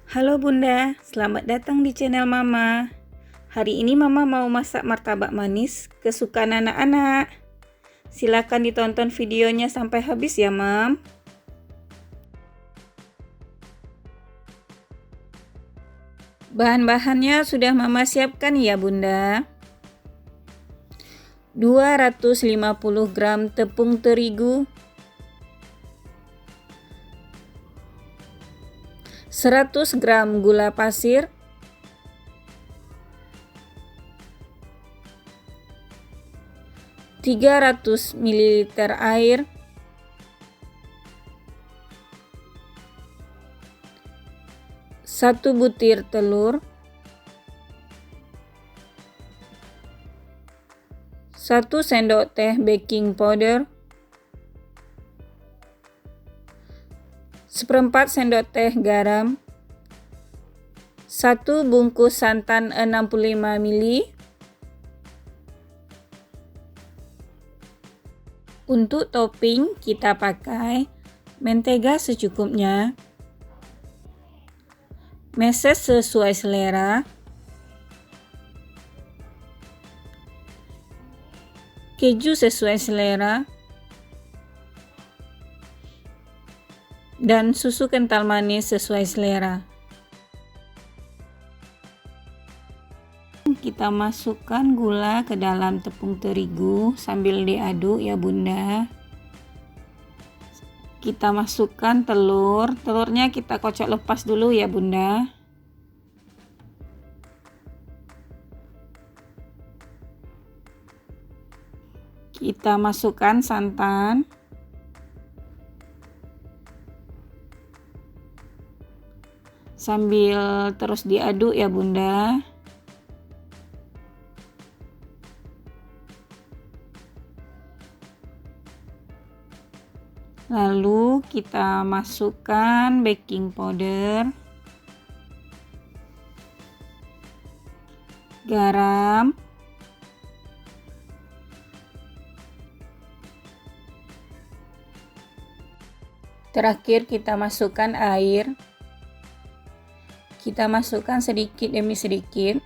Halo Bunda, selamat datang di channel Mama. Hari ini Mama mau masak martabak manis kesukaan anak-anak. Silakan ditonton videonya sampai habis ya, Mam. Bahan-bahannya sudah Mama siapkan ya, Bunda. 250 gram tepung terigu, 100 gram gula pasir, 300 ml air, 1 butir telur, 1 sendok teh baking powder, 1/4 sendok teh garam, 1 bungkus santan 65 ml. Untuk topping kita pakai mentega secukupnya, meses sesuai selera, keju sesuai selera, dan susu kental manis sesuai selera. Kita masukkan gula ke dalam tepung terigu sambil diaduk ya Bunda. Kita masukkan telurnya kita kocok lepas dulu ya Bunda. Kita masukkan santan, sambil terus diaduk ya Bunda. Lalu kita masukkan baking powder, garam, terakhir kita masukkan air. Kita masukkan sedikit demi sedikit.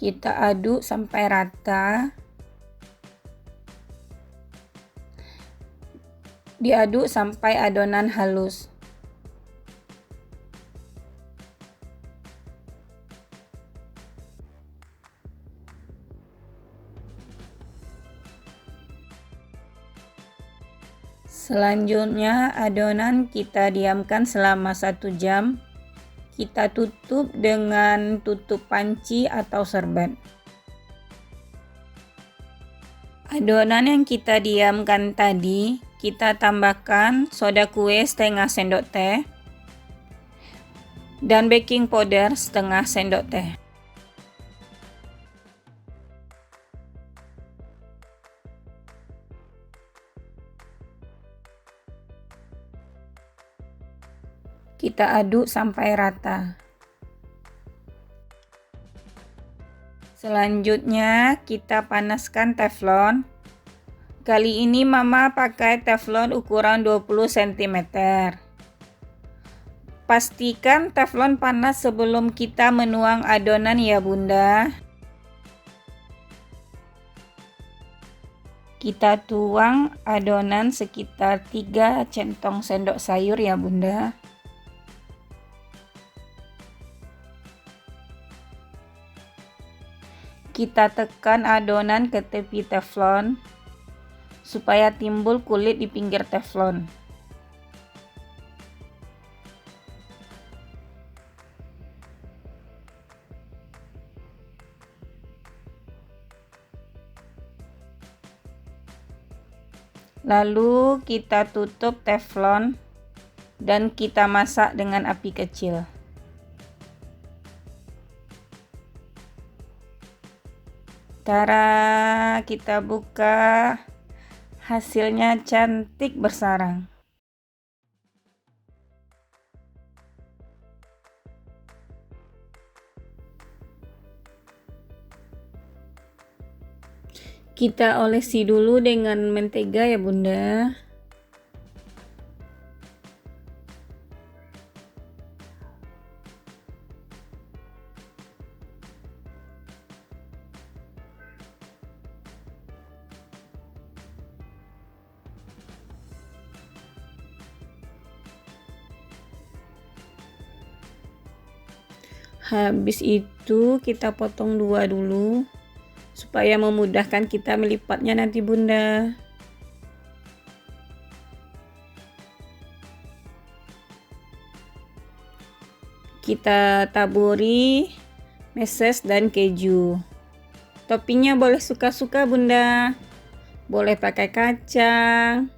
Kita aduk sampai rata. Diaduk sampai adonan halus. Selanjutnya adonan kita diamkan selama 1 jam. Kita tutup dengan tutup panci atau serbet. Adonan yang kita diamkan tadi, kita tambahkan soda kue setengah sendok teh dan baking powder setengah sendok teh. Kita aduk sampai rata. Selanjutnya kita panaskan teflon. Kali ini Mama pakai teflon ukuran 20 cm. Pastikan teflon panas sebelum kita menuang adonan ya Bunda. Kita tuang adonan sekitar 3 centong sendok sayur ya Bunda. Kita tekan adonan ke tepi teflon supaya timbul kulit di pinggir teflon. Lalu kita tutup teflon dan kita masak dengan api kecil. Tara, kita buka. Hasilnya cantik bersarang. Kita olesi dulu dengan mentega ya Bunda. Habis itu kita potong dua dulu supaya memudahkan kita melipatnya nanti Bunda. Kita taburi meses dan keju. Toppingnya boleh suka-suka Bunda. Boleh pakai kacang,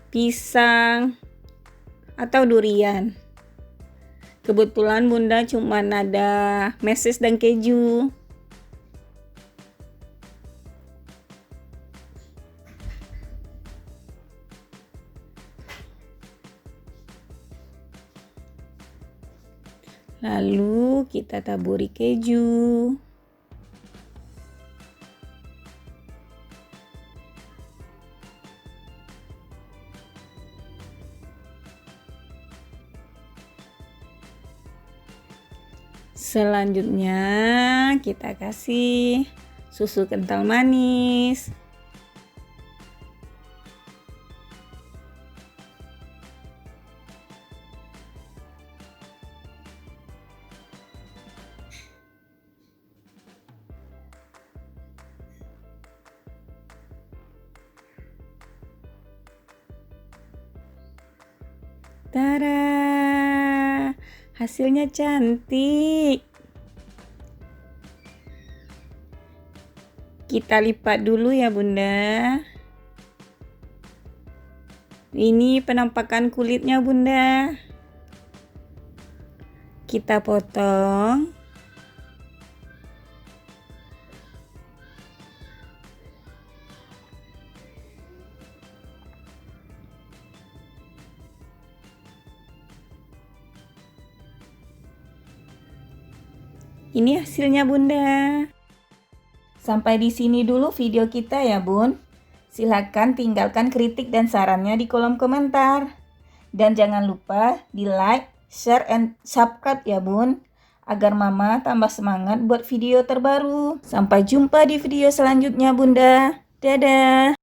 pisang, atau durian. Kebetulan Bunda cuma ada meses dan keju. Lalu kita taburi keju. Selanjutnya kita kasih susu kental manis. Tada! Hasilnya cantik. Kita lipat dulu ya Bunda. Ini penampakan kulitnya Bunda. Kita potong. Ini hasilnya Bunda. Sampai di sini dulu video kita ya Bun. Silahkan tinggalkan kritik dan sarannya di kolom komentar. Dan jangan lupa di like, share, and subscribe ya Bun. Agar Mama tambah semangat buat video terbaru. Sampai jumpa di video selanjutnya Bunda. Dadah.